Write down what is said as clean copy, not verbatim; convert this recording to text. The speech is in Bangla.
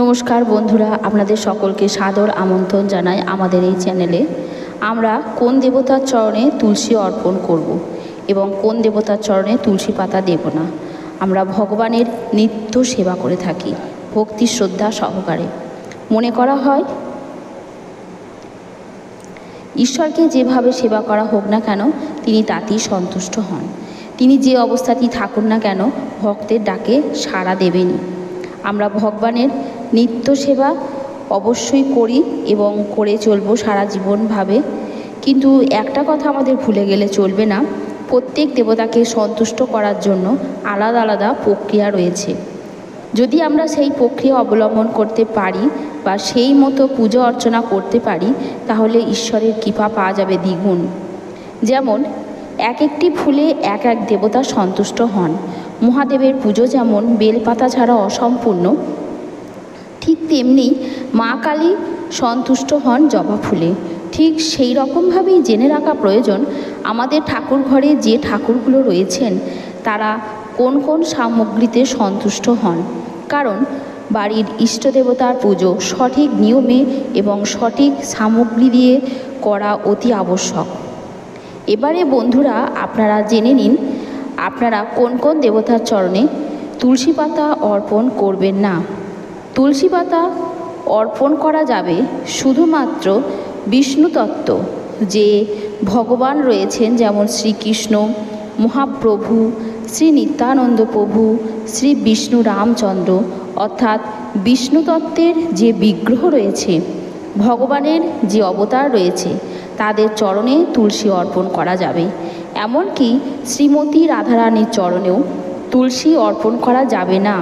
নমস্কার বন্ধুরা, আপনাদের সকলকে সাদর আমন্ত্রণ জানাই আমাদের এই চ্যানেলে। আমরা কোন দেবতার চরণে তুলসী অর্পণ করব এবং কোন দেবতার চরণে তুলসী পাতা দেব না, আমরা ভগবানের নিত্য সেবা করে থাকি ভক্তি শ্রদ্ধা সহকারে। মনে করা হয় ঈশ্বরকে যেভাবে সেবা করা হোক না কেন তিনি তাতেই সন্তুষ্ট হন। তিনি যে অবস্থাতেই থাকুন না কেন ভক্তের ডাকে সাড়া দেবেনই। আমরা ভগবানের নিত্য সেবা অবশ্যই করি এবং করে চলবো সারা জীবনভাবে। কিন্তু একটা কথা আমাদের ভুলে গেলে চলবে না, প্রত্যেক দেবতাকে সন্তুষ্ট করার জন্য আলাদা আলাদা প্রক্রিয়া রয়েছে। যদি আমরা সেই প্রক্রিয়া অবলম্বন করতে পারি বা সেই মতো পুজো অর্চনা করতে পারি তাহলে ঈশ্বরের কৃপা পাওয়া যাবে দ্বিগুণ। যেমন এক একটি ফুলে এক এক দেবতা সন্তুষ্ট হন। মহাদেবের পুজো যেমন বেলপাতা ছাড়া অসম্পূর্ণ, ঠিক তেমনি মা কালী সন্তুষ্ট হন জবা ফুলে। ঠিক সেই রকমভাবেই জেনে রাখা প্রয়োজন আমাদের ঠাকুর ঘরে যে ঠাকুরগুলো রয়েছেন তারা কোন কোন সামগ্রীতে সন্তুষ্ট হন। কারণ বাড়ির ইষ্ট দেবতার পুজো সঠিক নিয়মে এবং সঠিক সামগ্রী দিয়ে করা অতি আবশ্যক। এবারে বন্ধুরা আপনারা জেনে নিন আপনারা কোন কোন দেবতার চরণে তুলসী পাতা অর্পণ করবেন না। তুলসী পাতা অর্পণ করা যাবে শুধুমাত্র বিষ্ণু তত্ত্ব যে ভগবান রয়েছেন, যেমন শ্রীকৃষ্ণ, মহাপ্রভু, শ্রী নিত্যানন্দ প্রভু, শ্রী বিষ্ণু রামচন্দ্র, অর্থাৎ বিষ্ণু তত্ত্বের যে বিগ্রহ রয়েছে, ভগবানের যে অবতার রয়েছে তাদের চরণে তুলসী অর্পণ করা যাবে। এমনকি শ্রীমতী রাধারানীর চরণেও তুলসী অর্পণ করা যাবে না।